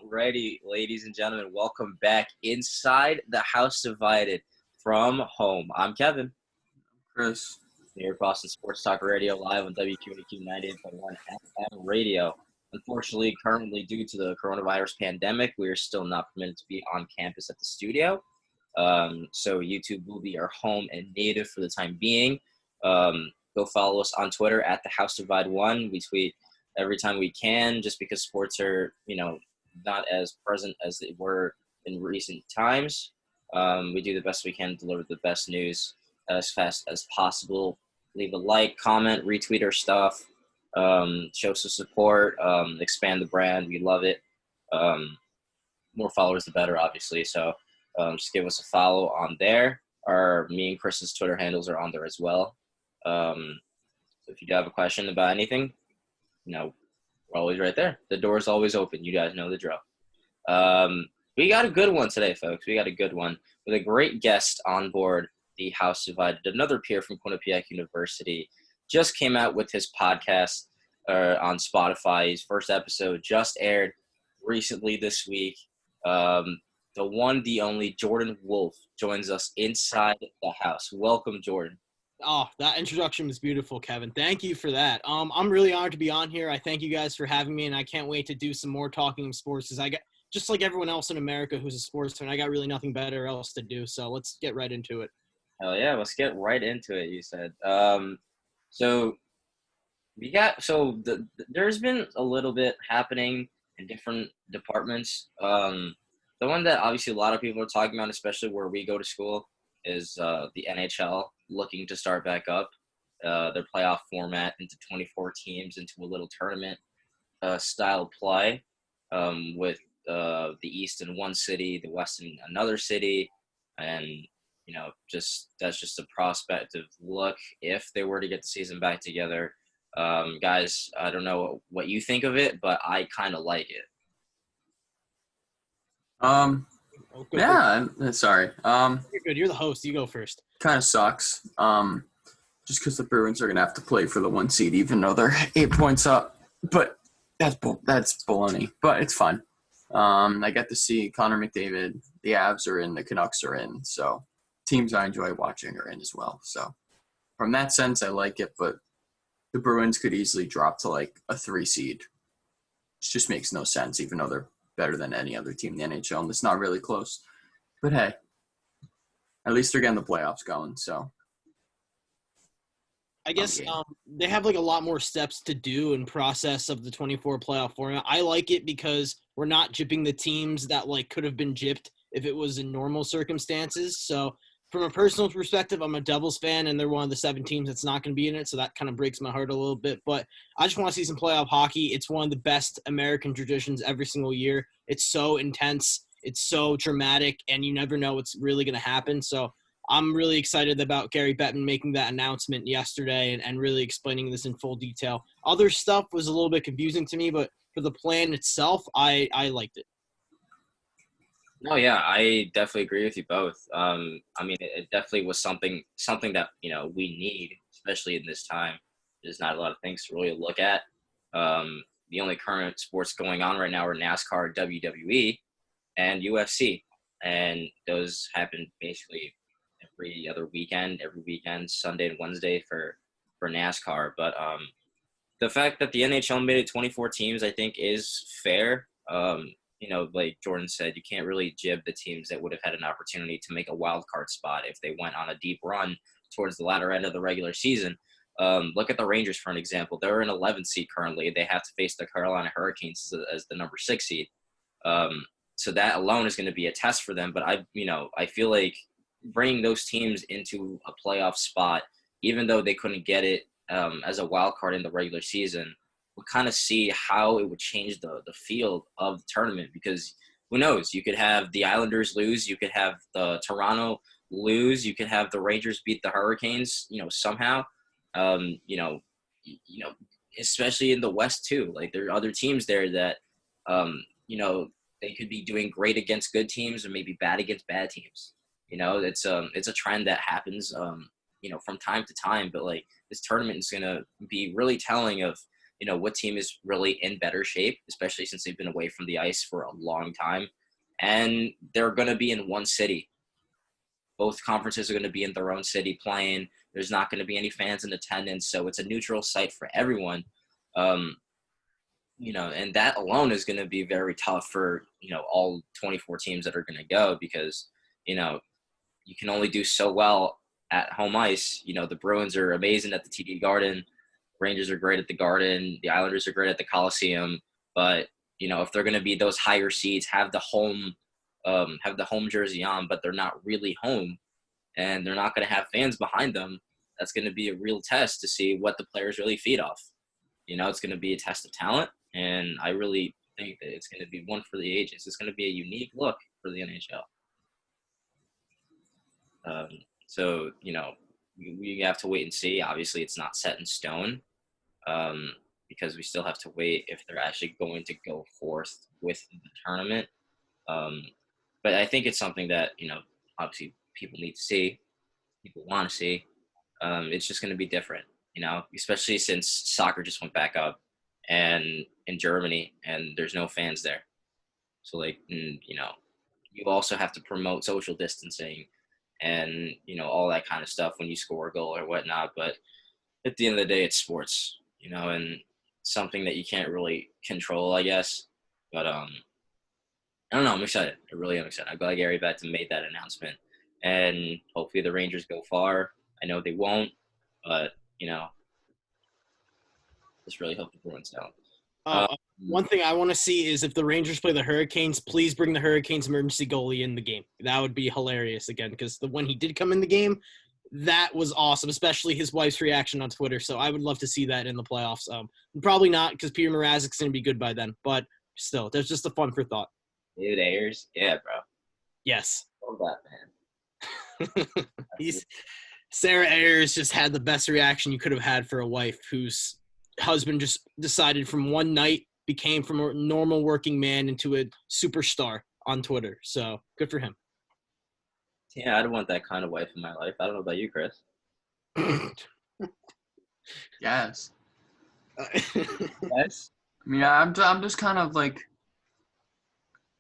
Alrighty, ladies and gentlemen, welcome back inside the House Divided from home. I'm Kevin. Chris. Here at Boston Sports Talk Radio, live on WQNQ 98.1 FM radio. Unfortunately, currently due to the coronavirus pandemic, we are still not permitted to be on campus at the studio. So YouTube will be our home and native for the time being. Go follow us on Twitter at the House Divide 1. We tweet every time we can, just because sports are, not as present as they were in recent times. We do the best we can to deliver the best news as fast as possible. Leave a like, comment, retweet our stuff, show some support, expand the brand. We love it. More followers, the better, obviously. So just give us a follow on there. Me and Chris's Twitter handles are on there as well. So if you do have a question about anything, we're always right there. The door is always open. You guys know the drill. We got a good one today, folks. We got a good one with a great guest on board the House Divided. Another peer from Quinnipiac University just came out with his podcast on Spotify. His first episode just aired recently this week. The one, the only JWolff joins us inside the house. Welcome, Jordan. Oh, that introduction was beautiful, Kevin. Thank you for that. I'm really honored to be on here. I thank you guys for having me, and I can't wait to do some more talking sports. Because I got, just like everyone else in America who's a sports fan, I got really nothing better else to do. So let's get right into it. Hell yeah, let's get right into it. You said. There's been a little bit happening in different departments. The one that obviously a lot of people are talking about, especially where we go to school, is the NHL looking to start back up their playoff format into 24 teams into a little tournament style play with the East in one city, the West in another city, and that's just a prospective look if they were to get the season back together. Guys, I don't know what you think of it, but I kind of like it. Yeah, sorry. You're good. You're the host. You go first. Kind of sucks. Just because the Bruins are gonna have to play for the 1 seed, even though they're 8 points up. But that's baloney. But it's fun. I get to see Connor McDavid. The Avs are in. The Canucks are in. So teams I enjoy watching are in as well. So from that sense, I like it. But the Bruins could easily drop to like a 3 seed. It just makes no sense, even though they're better than any other team in the NHL, and it's not really close. But hey, at least they're getting the playoffs going, so. I guess they have like a lot more steps to do in process of the 24 playoff format. I like it because we're not gypping the teams that like could have been gypped if it was in normal circumstances. So from a personal perspective, I'm a Devils fan, and they're one of the 7 teams that's not going to be in it, so that kind of breaks my heart a little bit. But I just want to see some playoff hockey. It's one of the best American traditions every single year. It's so intense. It's so dramatic, and you never know what's really going to happen. So I'm really excited about Gary Bettman making that announcement yesterday and really explaining this in full detail. Other stuff was a little bit confusing to me, but for the plan itself, I liked it. No, yeah, I definitely agree with you both. It definitely was something that, we need, especially in this time. There's not a lot of things to really look at. The only current sports going on right now are NASCAR, WWE, and UFC. And those happen basically every weekend, Sunday and Wednesday for NASCAR. But the fact that the NHL made it 24 teams, I think, is fair. Like Jordan said, you can't really jib the teams that would have had an opportunity to make a wild card spot if they went on a deep run towards the latter end of the regular season. Look at the Rangers, for an example. They're an 11th seed currently. They have to face the Carolina Hurricanes as the number 6 seed. So that alone is going to be a test for them. But I feel like bringing those teams into a playoff spot, even though they couldn't get it as a wild card in the regular season, we'll kind of see how it would change the field of the tournament, because who knows? You could have the Islanders lose. You could have the Toronto lose. You could have the Rangers beat the Hurricanes, somehow. Especially in the West too. Like there are other teams there that, they could be doing great against good teams or maybe bad against bad teams. It's a trend that happens, from time to time. But like this tournament is going to be really telling of what team is really in better shape, especially since they've been away from the ice for a long time. And they're going to be in one city. Both conferences are going to be in their own city playing. There's not going to be any fans in attendance, so it's a neutral site for everyone. And that alone is going to be very tough for, all 24 teams that are going to go because, you can only do so well at home ice. The Bruins are amazing at the TD Garden. Rangers are great at the Garden. The Islanders are great at the Coliseum. But, if they're going to be those higher seeds, have the home jersey on, but they're not really home and they're not going to have fans behind them, that's going to be a real test to see what the players really feed off. It's going to be a test of talent. And I really think that it's going to be one for the ages. It's going to be a unique look for the NHL. So, we have to wait and see. Obviously, it's not set in stone because we still have to wait if they're actually going to go forth with the tournament. But I think it's something that, obviously people need to see, people want to see. It's just going to be different, especially since soccer just went back up and in Germany and there's no fans there. So you also have to promote social distancing and, all that kind of stuff when you score a goal or whatnot. But at the end of the day, it's sports, and something that you can't really control, I guess. But I don't know. I'm excited. I really am excited. I'm glad Gary Bettman made that announcement. And hopefully the Rangers go far. I know they won't, but, just really hope the Bruins don't. One thing I want to see is if the Rangers play the Hurricanes, please bring the Hurricanes emergency goalie in the game. That would be hilarious again because when he did come in the game, that was awesome, especially his wife's reaction on Twitter. So I would love to see that in the playoffs. Probably not because Peter Mrazek's going to be good by then, but still, there's just a fun for thought. David Ayers? Yeah, bro. Yes. Love that, man. Sarah Ayers just had the best reaction you could have had for a wife whose husband just decided from one night became from a normal working man into a superstar on Twitter. So good for him. Yeah, I'd want that kind of wife in my life. I don't know about you, Chris. Yes. Yes? I mean, I'm just kind of like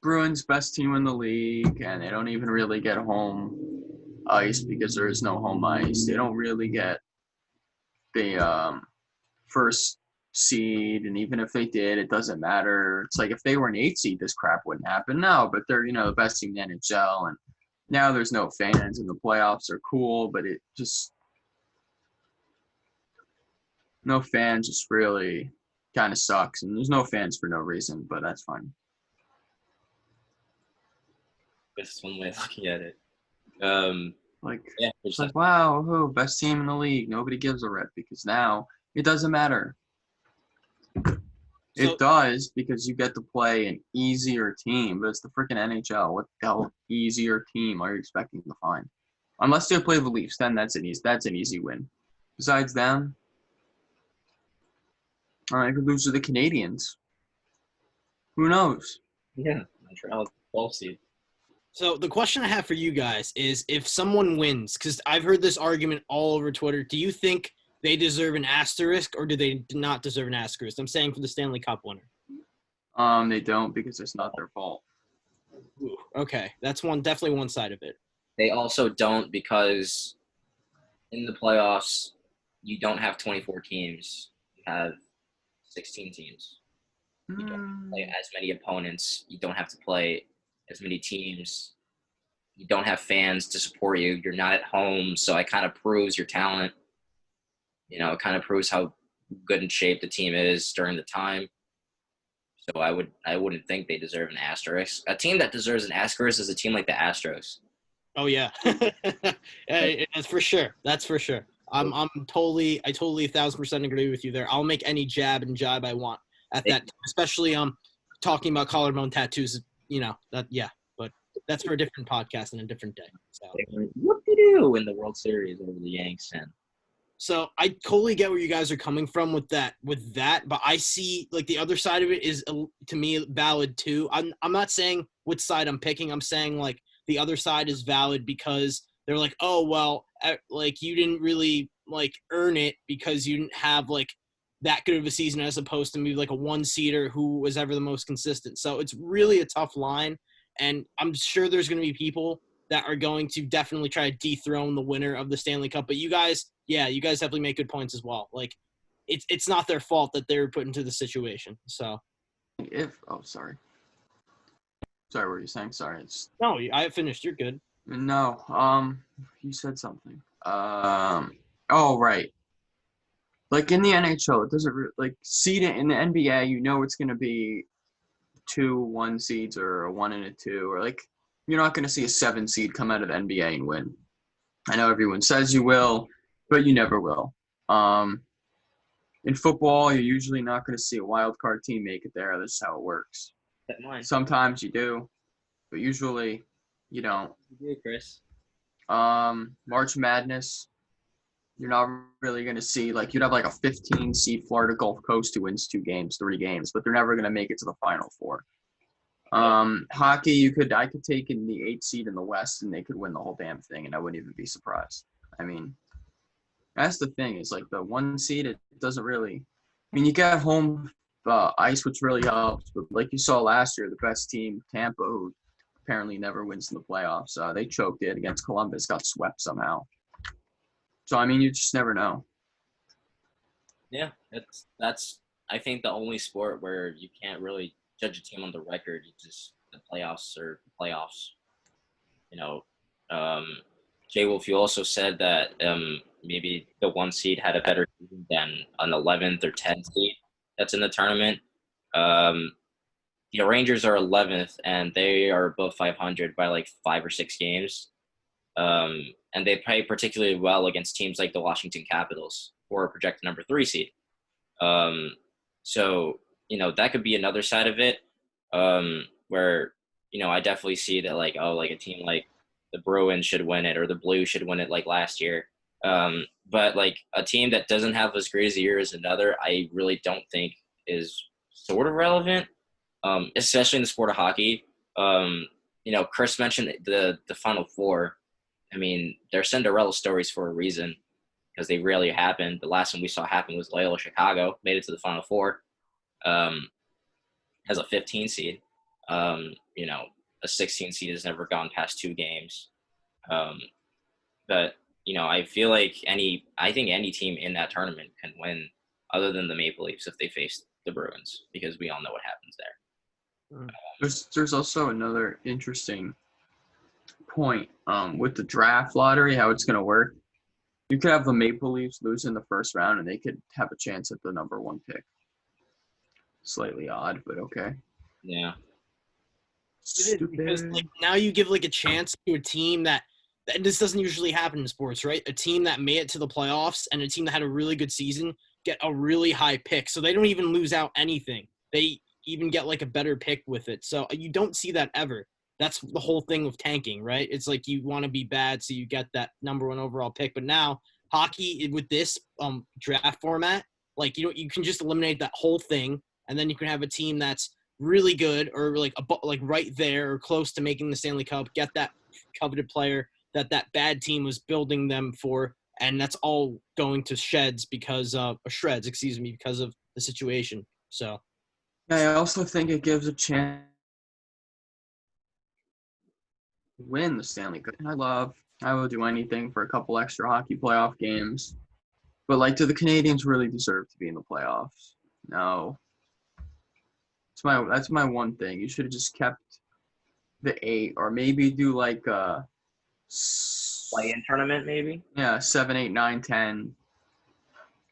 Bruins best team in the league, and they don't even really get home ice because there is no home ice. They don't really get the first seed, and even if they did, it doesn't matter. It's like if they were an 8 seed, this crap wouldn't happen. No, but they're the best team in the NHL, and now there's no fans, and the playoffs are cool, but it just no fans just really kind of sucks, and there's no fans for no reason, but that's fine. That's one way of looking at it. It's like, wow, best team in the league. Nobody gives a rip because now it doesn't matter. It does because you get to play an easier team, but it's the freaking NHL. What the hell easier team are you expecting to find? Unless they play the Leafs, then that's an easy win. Besides them, I could lose to the Canadians. Who knows? Yeah, Montreal 12 seed. So the question I have for you guys is if someone wins, because I've heard this argument all over Twitter, do you think they deserve an asterisk or do they not deserve an asterisk? I'm saying for the Stanley Cup winner. They don't because it's not their fault. Ooh, okay, that's definitely one side of it. They also don't because in the playoffs, you don't have 24 teams. You have 16 teams. You don't play as many opponents. You don't have to play as many teams. You don't have fans to support you. You're not at home, so it kind of proves your talent. It kind of proves how good in shape the team is during the time. So I wouldn't think they deserve an asterisk. A team that deserves an asterisk is a team like the Astros. Oh yeah, that's for sure. That's for sure. I totally 1,000% agree with you there. I'll make any jab and jibe I want at that, especially talking about collarbone tattoos. But that's for a different podcast and a different day. So what to do in the World Series over the Yanks and. So I totally get where you guys are coming from with that, but I see like the other side of it is to me valid too. I'm not saying which side I'm picking. I'm saying like the other side is valid because they're like, oh well, like you didn't really like earn it because you didn't have like that good of a season as opposed to maybe like a one-seeder who was ever the most consistent. So it's really a tough line, and I'm sure there's going to be people that are going to definitely try to dethrone the winner of the Stanley Cup. But you guys definitely make good points as well. Like, it's not their fault that they were put into the situation. So Sorry, what were you saying? Sorry, no, I finished. You're good. no. You said something. Oh right. Like in the NHL, it doesn't like seeding in the NBA. You know, it's going to be 2 1 seeds or a 1 and a 2, or like you're not going to see a 7 seed come out of the NBA and win. I know everyone says you will, but you never will. In football, you're usually not going to see a wild card team make it there. That's how it works. Sometimes you do, but usually you don't. You do, Chris. March Madness, you're not really going to see, like, you'd have like a 15 seed Florida Gulf Coast who wins 3 games, but they're never going to make it to the Final Four. Hockey, I could take in the 8 seed in the West and they could win the whole damn thing, and I wouldn't even be surprised. I mean, that's the thing, is like the 1 seed, it doesn't really, I mean, you get home ice, which really helps, but like you saw last year, the best team, Tampa, who apparently never wins in the playoffs, they choked it against Columbus, got swept somehow. So, I mean, you just never know. Yeah, that's I think the only sport where you can't really judge a team on the record. You just the playoffs or playoffs. You know, JWolff, you also said that maybe the 1 seed had a better season than an 11th or 10th seed that's in the tournament. The Rangers are 11th, and they are above 500 by like 5 or 6 games. And they play particularly well against teams like the Washington Capitals, who are projected number 3 seed. So, you know, that could be another side of it, where, you know, I definitely see that, like, like a team like the Bruins should win it, or the Blues should win it like last year. But, like, a team that doesn't have as great as a year as another, I really don't think is sort of relevant, especially in the sport of hockey. You know, Chris mentioned the Final Four. I mean, they're Cinderella stories for a reason, because they rarely happen. The last one we saw happen was Loyola Chicago, made it to the Final Four as a 15 seed. You know, a 16 seed has never gone past 2 games. But, you know, I feel like I think any team in that tournament can win, other than the Maple Leafs if they face the Bruins, because we all know what happens there. There's also another interesting point with the draft lottery, how it's going to work. You could have the Maple Leafs lose in the first round, and they could have a chance at the number 1 pick. Slightly odd, but okay. Yeah. Stupid. Because like now you give like a chance to a team that this doesn't usually happen in sports, right? A team that made it to the playoffs and a team that had a really good season get a really high pick, so they don't even lose out anything. They even get like a better pick with it. So you don't see that ever. That's the whole thing with tanking, right? It's like you want to be bad, so you get that number 1 overall pick. But now hockey with this draft format, like you can just eliminate that whole thing, and then you can have a team that's really good or like right there or close to making the Stanley Cup, get that coveted player that bad team was building them for, and that's all going to shreds because of the situation. So I also think it gives a chance to win the Stanley Cup. I would do anything for a couple extra hockey playoff games. But, like, do the Canadians really deserve to be in the playoffs? No. That's my one thing. You should have just kept the 8, or maybe do like a Play-in tournament, maybe? Yeah, 7, 8, 9, 10.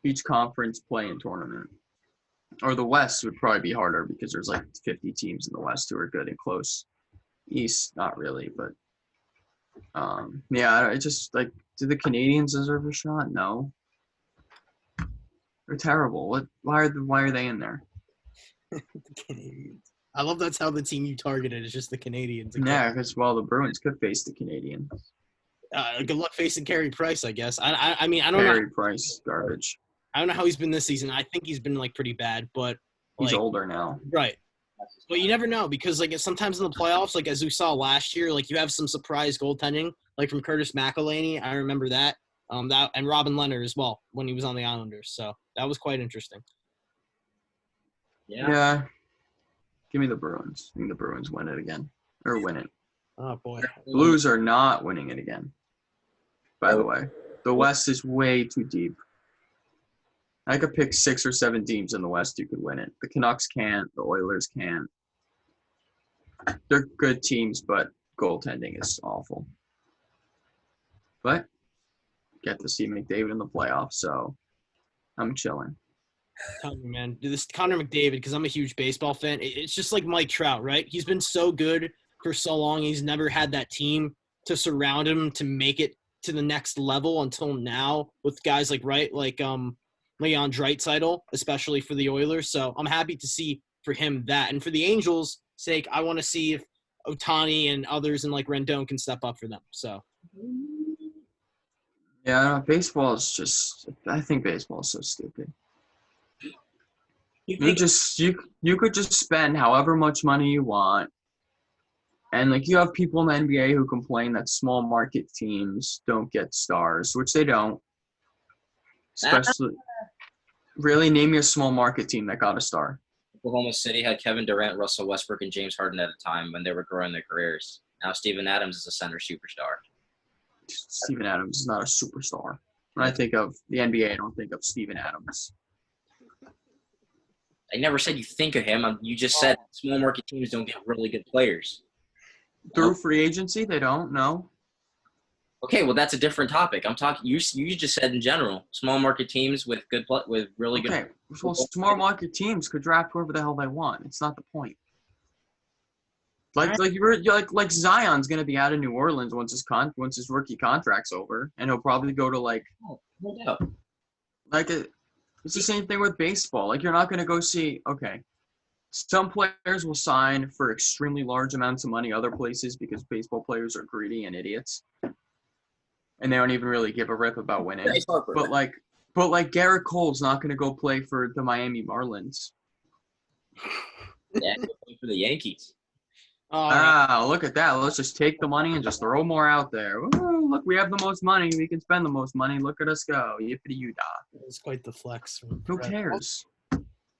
Each conference play-in tournament. Or the West would probably be harder because there's like 50 teams in the West who are good and close. East, not really, but yeah, it's just like, do the Canadians deserve a shot? No. They're terrible. Why are they in there? the Canadians. I love that's how the team you targeted is just the Canadians. Yeah, because the Bruins could face the Canadians. Good luck facing Carey Price, I guess. I mean, I don't know. Carey Price, garbage. I don't know how he's been this season. I think he's been like pretty bad, but he's older now. Right. But you never know, because like sometimes in the playoffs, like as we saw last year, like you have some surprise goaltending, like from Curtis McElhinney. I remember that. And Robin Leonard as well when he was on the Islanders. So that was quite interesting. Yeah. Yeah. Give me the Bruins. I think the Bruins win it again. Or win it. Oh boy. Blues are not winning it again, by the way. The West is way too deep. I could pick 6 or 7 teams in the West who could win it. The Canucks can't. The Oilers can't. They're good teams, but goaltending is awful. But get to see McDavid in the playoffs, so I'm chilling. Tell me, man. This Connor McDavid, because I'm a huge baseball fan. It's just like Mike Trout, right? He's been so good for so long. He's never had that team to surround him to make it to the next level until now with guys like Leon Draisaitl, especially for the Oilers. So I'm happy to see for him that. And for the Angels' sake, I want to see if Ohtani and others and like Rendon can step up for them. So Yeah, baseball is just – I think baseball is so stupid. You could just spend however much money you want. And, like, you have people in the NBA who complain that small market teams don't get stars, which they don't. Especially – really, name me a small market team that got a star. Oklahoma City had Kevin Durant, Russell Westbrook, and James Harden at a time when they were growing their careers. Now Steven Adams is a center superstar. Steven Adams is not a superstar. When I think of the NBA, I don't think of Steven Adams. I never said you think of him. You just said small market teams don't get really good players. Through free agency, they don't, no. Okay, well, that's a different topic. I'm talking. You just said in general, small market teams with really good. Okay, well, small market teams could draft whoever the hell they want. It's not the point. Like Zion's gonna be out of New Orleans once his rookie contract's over, and he'll probably go to No doubt. It's the same thing with baseball. Like, you're not gonna go see. Okay, some players will sign for extremely large amounts of money other places because baseball players are greedy and idiots, and they don't even really give a rip about winning. But Garrett Cole's not gonna go play for the Miami Marlins. Yeah, he'll play for the Yankees. Look at that. Let's just take the money and just throw more out there. Ooh, look, we have the most money. We can spend the most money. Look at us go. Yippity-yoo-dah. it's quite the flex. Who cares?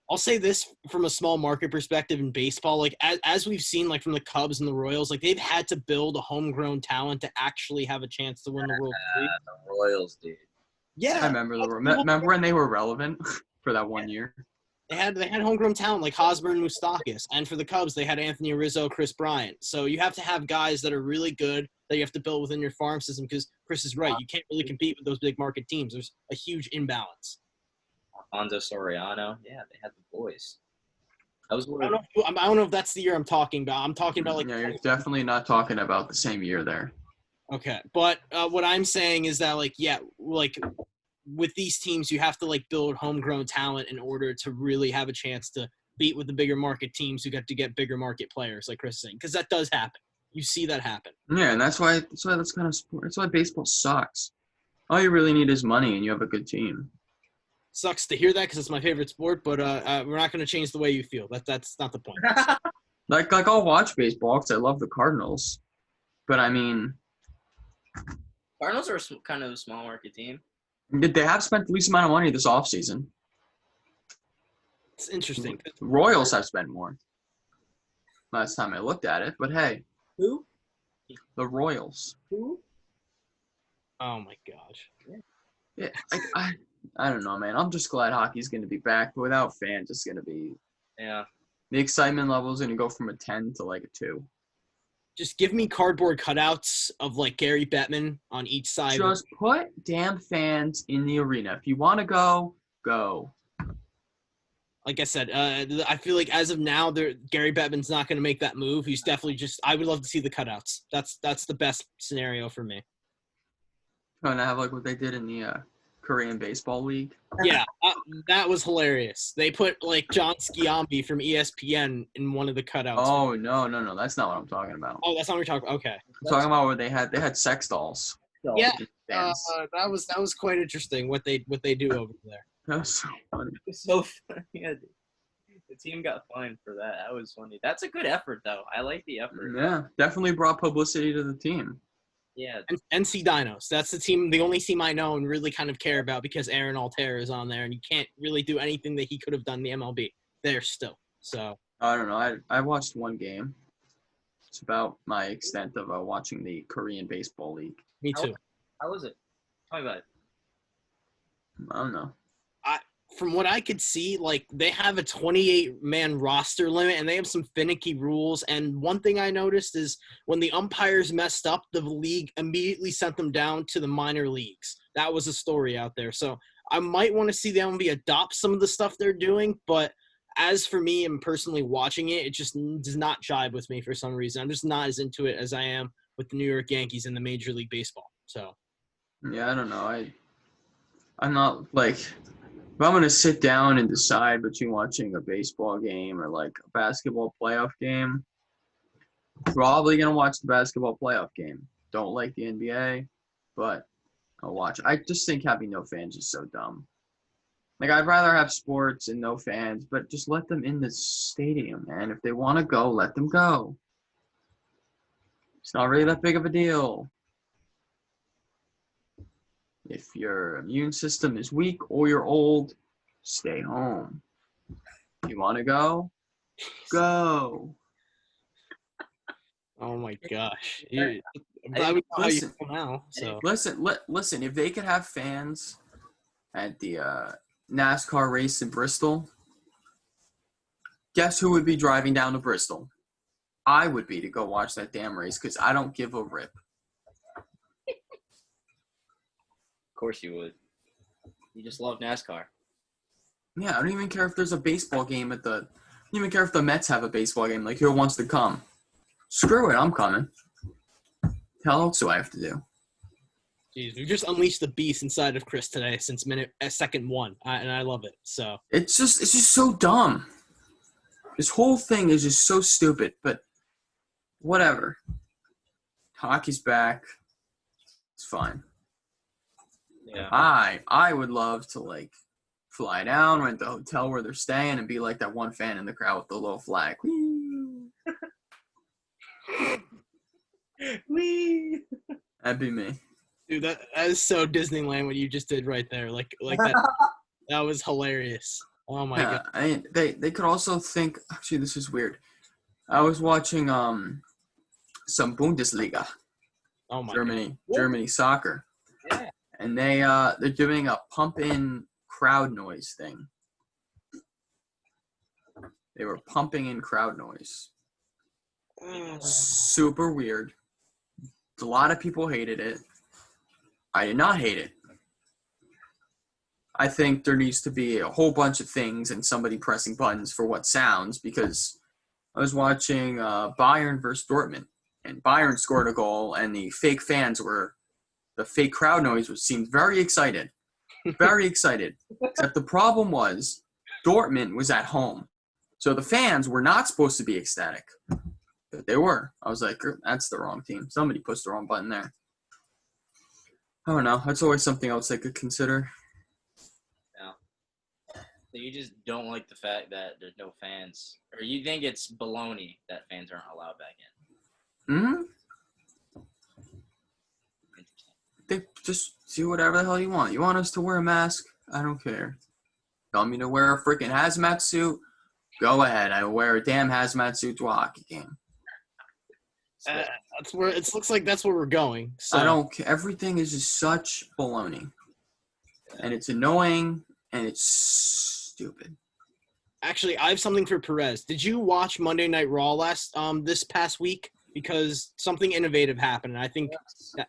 I'll say this from a small market perspective in baseball, like as we've seen, like from the Cubs and the Royals, like they've had to build a homegrown talent to actually have a chance to win the World Series. The Royals, dude. Yeah, I remember when they were relevant for that 1 year. They had homegrown talent like Hosmer and Moustakas, and for the Cubs they had Anthony Rizzo, Chris Bryant. So you have to have guys that are really good that you have to build within your farm system because Chris is right. You can't really compete with those big market teams. There's a huge imbalance. Alfonso Soriano, yeah, they had the boys. I don't know if that's the year I'm talking about. I'm talking about like. Yeah, you're definitely not talking about the same year there. Okay, but what I'm saying is that with these teams, you have to build homegrown talent in order to really have a chance to beat with the bigger market teams who get to get bigger market players, like Chris is saying, because that does happen. You see that happen. Yeah, and that's why baseball sucks. All you really need is money, and you have a good team. Sucks to hear that because it's my favorite sport, but we're not going to change the way you feel. That's not the point. Like I'll watch baseball because I love the Cardinals, but I mean, Cardinals are kind of a small market team. They have spent the least amount of money this offseason. It's interesting. Royals have spent more. Last time I looked at it, but hey. Who? The Royals. Who? Oh my gosh. Yeah, I don't know, man. I'm just glad hockey's going to be back, but without fans, it's going to be. Yeah. The excitement level is going to go from a 10 to a 2. Just give me cardboard cutouts of Gary Bettman on each side. Just put damn fans in the arena. If you want to go, go. Like I said, I feel like as of now, Gary Bettman's not going to make that move. He's definitely I would love to see the cutouts. That's the best scenario for me. Trying to have what they did in the Korean Baseball League. Yeah, that was hilarious. They put John Sciambi from ESPN in one of the cutouts. Oh no, that's not what I'm talking about. Oh, that's not what we're talking about. Okay, I'm talking about where they had sex dolls. Yeah, that was quite interesting what they do over there. That was so funny. It's so funny. Yeah, the team got fined for that. That was funny. That's a good effort, though. I like the effort. Yeah, definitely brought publicity to the team. Yeah. NC Dinos. That's the only team I know and really kind of care about because Aaron Altera is on there, and you can't really do anything that he could have done in the MLB. there still. So I don't know. I watched one game. It's about my extent of watching the Korean Baseball League. me too. How was it? Tell me about it. I don't know. From what I could see, like they have a 28-man roster limit and they have some finicky rules. And one thing I noticed is when the umpires messed up, the league immediately sent them down to the minor leagues. That was a story out there. So I might want to see the MLB adopt some of the stuff they're doing. But as for me and personally watching it, it just does not jive with me for some reason. I'm just not as into it as I am with the New York Yankees and the Major League Baseball. So Yeah, I don't know. I'm not like, if I'm going to sit down and decide between watching a baseball game or like a basketball playoff game, probably going to watch the basketball playoff game. Don't like the NBA, but I'll watch. I just think having no fans is so dumb. Like, I'd rather have sports and no fans, but just let them in the stadium, man. If they want to go, let them go. It's not really that big of a deal. If your immune system is weak or you're old, stay home. You want to go? Go. oh my gosh. I'm glad we know how you feel now. So Listen. If they could have fans at the NASCAR race in Bristol, guess who would be driving down to Bristol? I would be, to go watch that damn race because I don't give a rip. Of course you would. You just love NASCAR. Yeah, I don't even care if there's a baseball game I don't even care if the Mets have a baseball game. Like, who wants to come? Screw it, I'm coming. Hell else do I have to do? Jeez, we just unleashed the beast inside of Chris today since second one, and I love it. So It's just so dumb. This whole thing is just so stupid, but whatever. Hockey's back. It's fine. Yeah. I would love to, like, fly down, rent the hotel where they're staying, and be like that one fan in the crowd with the little flag. Wee. That'd be me. dude, that is so Disneyland what you just did right there. Like that. That was hilarious. Oh my god. I mean, they could also think. Actually, this is weird. I was watching some Bundesliga, Oh my Germany soccer, Yeah. and they're doing a pump in crowd noise thing. They were pumping in crowd noise. god. Super weird. A lot of people hated it. I did not hate it. I think there needs to be a whole bunch of things and somebody pressing buttons for what sounds, because I was watching Bayern versus Dortmund, and Bayern scored a goal, and the fake crowd noise seemed very excited. Very excited. Except the problem was Dortmund was at home. So the fans were not supposed to be ecstatic. But they were. I was like, that's the wrong team. Somebody pushed the wrong button there. I don't know. That's always something else I could consider. So you just don't like the fact that there's no fans, or you think it's baloney that fans aren't allowed back in? Mm-hmm. They just do whatever the hell you want. You want us to wear a mask? I don't care. You want me to wear a freaking hazmat suit? Go ahead. I will wear a damn hazmat suit to a hockey game. That's where it looks like that's where we're going. So I don't care. Everything is just such baloney. And it's annoying, and it's stupid. Actually, I have something for Perez. Did you watch Monday Night Raw this past week? Because something innovative happened, and I think that,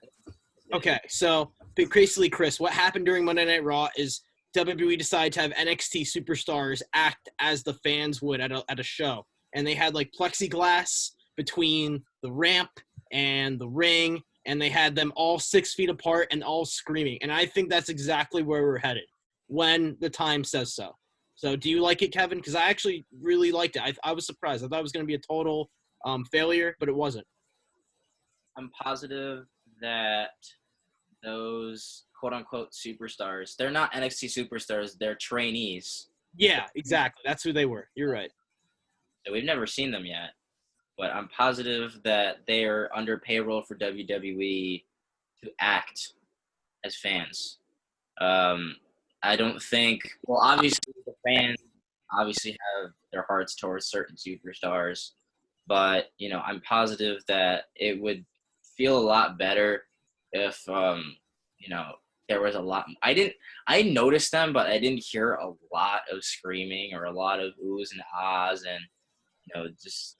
okay, so basically, Chris, what happened during Monday Night Raw is WWE decided to have NXT superstars act as the fans would at a show. And they had like plexiglass between the ramp and the ring, and they had them all 6 feet apart and all screaming. And I think that's exactly where we're headed when the time says so. So do you like it, Kevin? Because I actually really liked it. I was surprised. I thought it was going to be a total failure, but it wasn't. I'm positive that those quote-unquote superstars, they're not NXT superstars, they're trainees. Yeah, exactly. That's who they were. You're right. So we've never seen them yet, but I'm positive that they are under payroll for WWE to act as fans. I don't think – well, obviously the fans obviously have their hearts towards certain superstars, but I'm positive that it would feel a lot better if you know there was a lot. I noticed them, but I didn't hear a lot of screaming or a lot of oohs and ahs, and just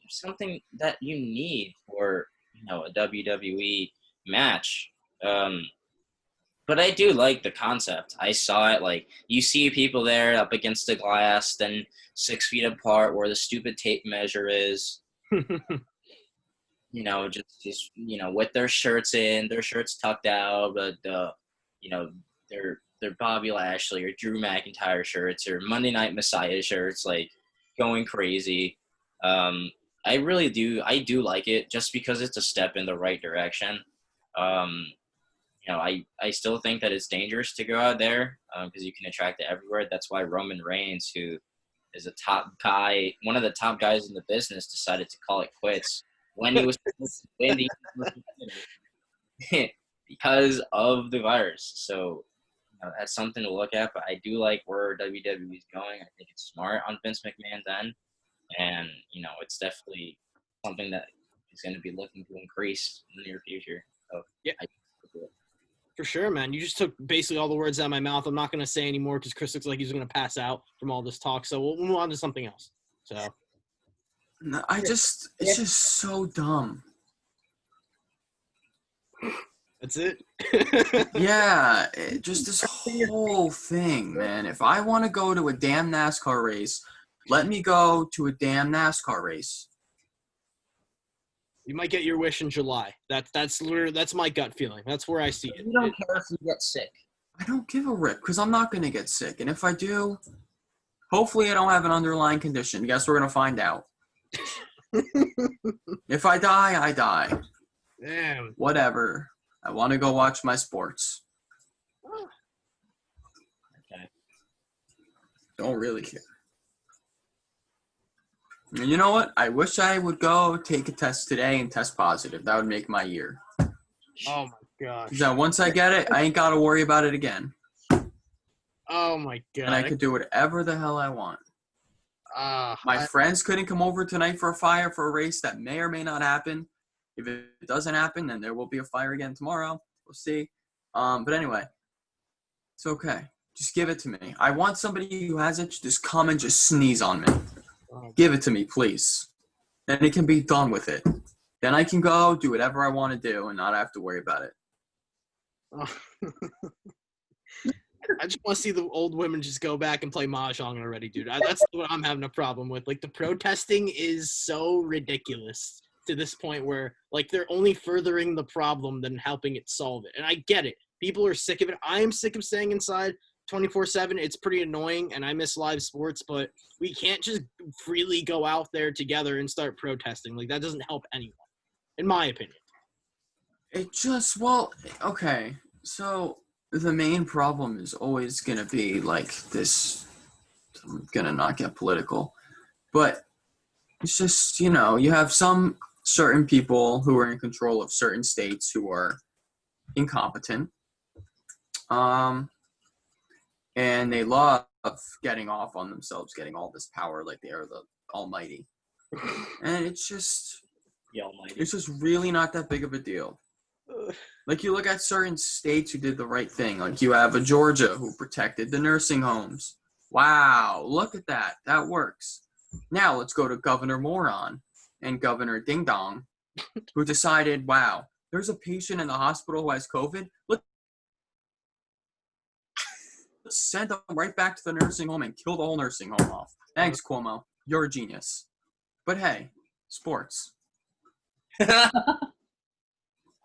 something that you need for a WWE match. But I do like the concept. I saw it, like, you see people there up against the glass, then 6 feet apart where the stupid tape measure is. Just with their shirts in, their shirts tucked out, but their Bobby Lashley or Drew McIntyre shirts or Monday Night Messiah shirts, like, going crazy. I really do. I do like it just because it's a step in the right direction. I still think that it's dangerous to go out there because you can attract it everywhere. That's why Roman Reigns, who is a top guy, one of the top guys in the business, decided to call it quits when he was winning because of the virus. So that's something to look at. But I do like where WWE is going. I think it's smart on Vince McMahon's end, and it's definitely something that is going to be looking to increase in the near future. So yeah. For sure, man. You just took basically all the words out of my mouth. I'm not going to say anymore because Chris looks like he's going to pass out from all this talk. So we'll move on to something else. So, no, it's just so dumb. That's it? Yeah, just this whole thing, man. If I want to go to a damn NASCAR race, let me go to a damn NASCAR race. You might get your wish in July. That's my gut feeling. That's where I see it. You don't care if you get sick. I don't give a rip because I'm not going to get sick. And if I do, hopefully I don't have an underlying condition. Guess we're going to find out. If I die, I die. Damn. Whatever. I want to go watch my sports. Okay. Don't really care. And you know what? I wish I would go take a test today and test positive. That would make my year. Oh, my gosh. Because once I get it, I ain't got to worry about it again. Oh, my God. And I could do whatever the hell I want. My friends couldn't come over tonight for a race that may or may not happen. If it doesn't happen, then there will be a fire again tomorrow. We'll see. But anyway, it's okay. Just give it to me. I want somebody who has it to just come and just sneeze on me. Give it to me, please. Then it can be done with it. Then I can go do whatever I want to do and not have to worry about it. I just want to see the old women just go back and play mahjong already, dude. That's what I'm having a problem with. Like, the protesting is so ridiculous to this point where, like, they're only furthering the problem than helping it solve it. And I get it. People are sick of it. I am sick of staying inside 24/7. It's pretty annoying, and I miss live sports, but we can't just freely go out there together and start protesting. Like, that doesn't help anyone, in my opinion. Okay. So the main problem is always going to be like this. I'm going to not get political, but it's just, you have some certain people who are in control of certain states who are incompetent. And they love getting off on themselves, getting all this power like they are the almighty. And it's just really not that big of a deal. Like, you look at certain states who did the right thing. Like, you have a Georgia who protected the nursing homes. Wow, look at that. That works. Now let's go to Governor Moron and Governor Ding Dong, who decided, wow, there's a patient in the hospital who has COVID. Let's send them right back to the nursing home and kill the whole nursing home off. Thanks, Cuomo. You're a genius. But hey, sports.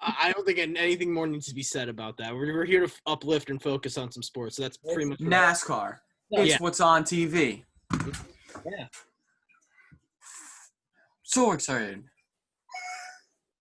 I don't think anything more needs to be said about that. We're here to uplift and focus on some sports. So that's pretty much NASCAR. It's what's on TV. Yeah. So excited.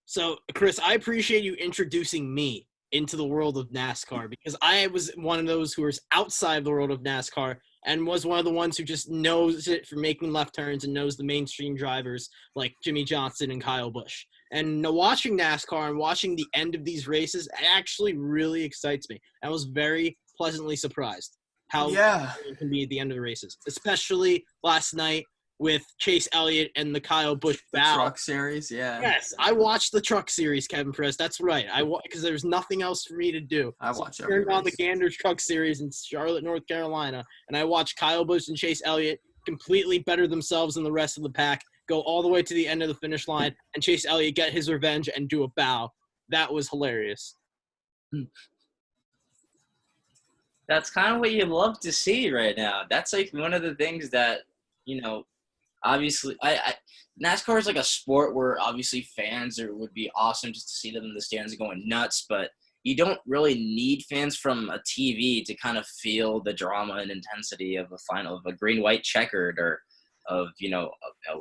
So, Chris, I appreciate you introducing me into the world of NASCAR because I was one of those who was outside the world of NASCAR and was one of the ones who just knows it for making left turns and knows the mainstream drivers like Jimmy Johnson and Kyle Busch. And watching NASCAR and watching the end of these races actually really excites me. I was very pleasantly surprised. how it can be at the end of the races, especially last night with Chase Elliott and the Kyle Busch battle. Truck series, yeah. Yes, I watched the truck series, Kevin Chris. That's right. Because there's nothing else for me to do. I watch I every turned on the race. Gander Truck Series in Charlotte, North Carolina, and I watched Kyle Busch and Chase Elliott completely better themselves than the rest of the pack, go all the way to the end of the finish line, and Chase Elliott get his revenge and do a bow. That was hilarious. That's kind of what you love to see right now. That's like one of the things that, obviously, NASCAR is like a sport where obviously fans would be awesome just to see them in the stands going nuts, but you don't really need fans from a TV to kind of feel the drama and intensity of a final, of a green-white checkered, or of, a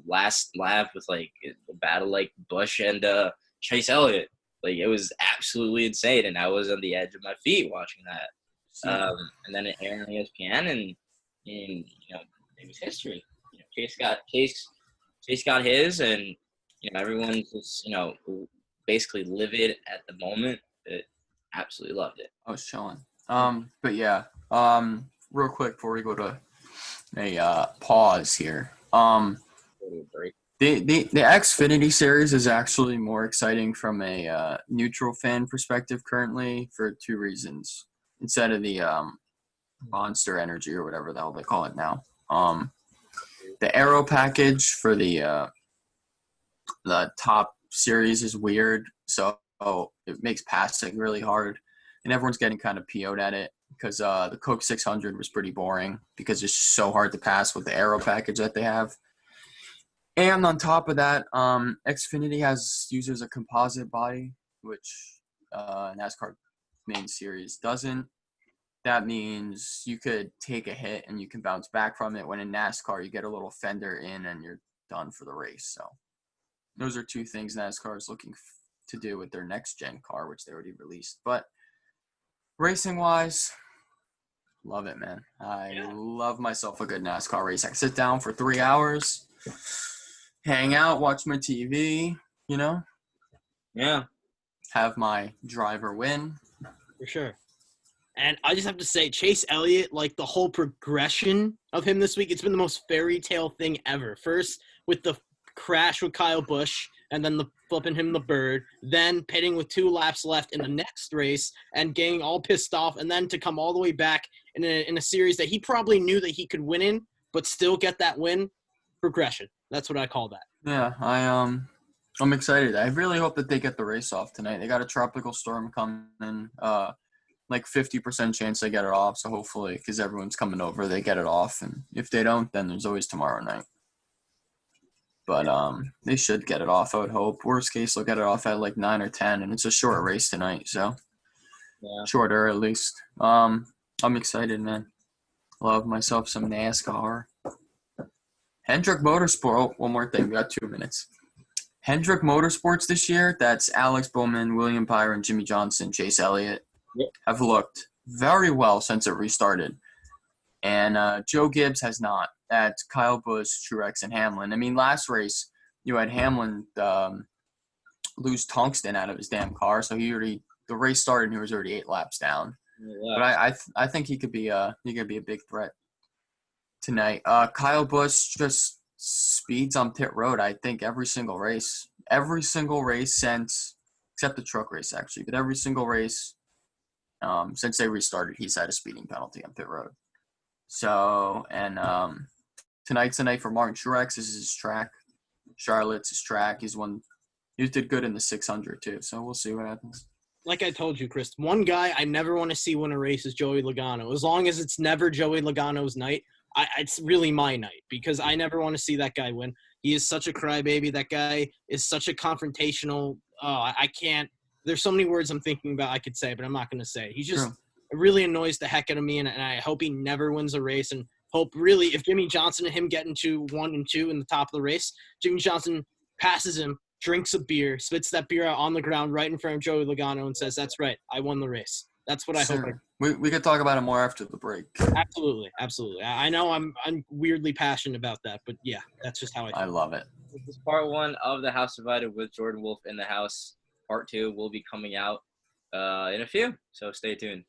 last lap with like a battle like Busch and Chase Elliott. Like, it was absolutely insane, and I was on the edge of my feet watching that. And then it aired on ESPN, and it was history. Chase got his, and everyone's just basically livid at the moment. But absolutely loved it. I was chilling. But yeah. Real quick before we go to a pause here. The Xfinity series is actually more exciting from a neutral fan perspective currently for two reasons. Instead of the Monster Energy or whatever the hell they call it now. The aero package for the top series is weird, so it makes passing really hard, and everyone's getting kind of PO'd at it because the Coke 600 was pretty boring because it's so hard to pass with the aero package that they have. And on top of that, Xfinity uses a composite body, which NASCAR main series doesn't. That means you could take a hit and you can bounce back from it, when in NASCAR you get a little fender in and you're done for the race. So those are two things NASCAR is looking to do with their next gen car, which they already released. But racing wise, love it, man. I love myself a good NASCAR race. I can sit down for 3 hours, hang out, watch my TV, Yeah. have my driver win. For sure. And I just have to say, Chase Elliott, like the whole progression of him this week, it's been the most fairy tale thing ever. First, with the crash with Kyle Busch, and then the flipping him the bird, then pitting with 2 laps left in the next race and getting all pissed off, and then to come all the way back in a series that he probably knew that he could win in, but still get that win. Progression. That's what I call that. Yeah, I'm excited. I really hope that they get the race off tonight. They got a tropical storm coming. Like 50% chance they get it off. So hopefully, because everyone's coming over, they get it off. And if they don't, then there's always tomorrow night. But they should get it off, I would hope. Worst case, they'll get it off at like 9 or 10, and it's a short race tonight. So shorter at least. I'm excited, man. Love myself some NASCAR. Hendrick Motorsport. Oh, one more thing. We got 2 minutes. Hendrick Motorsports this year, that's Alex Bowman, William Byron, Jimmy Johnson, Chase Elliott, have looked very well since it restarted. And Joe Gibbs has not. That's Kyle Busch, Truex, and Hamlin. I mean, last race, you had Hamlin lose tungsten out of his damn car, so the race started and he was already 8 laps down. Yeah. But I think he could be a big threat tonight. Kyle Busch just speeds on pit road, I think, every single race since, except the truck race actually, but every single race since they restarted, he's had a speeding penalty on pit road. So, and tonight's the night for Martin Truex. This is his track. Charlotte's his track. He did good in the 600 too, so we'll see what happens. Like I told you, Chris, one guy I never want to see win a race is Joey Logano. As long as it's never Joey Logano's night, it's really my night, because I never want to see that guy win. He is such a crybaby. That guy is such a confrontational. I can't. There's so many words I'm thinking about I could say, but I'm not going to say. He just it really annoys the heck out of me, and I hope he never wins a race, and hope really if Jimmy Johnson and him get into 1 and 2 in the top of the race, Jimmy Johnson passes him, drinks a beer, spits that beer out on the ground right in front of Joey Logano and says, "That's right, I won the race." That's what I hope. We could talk about it more after the break. Absolutely. I know I'm weirdly passionate about that, but yeah, that's just how I feel. I love it. This is part 1 of the House Divided with JWolff in the house. Part 2 will be coming out in a few, so stay tuned.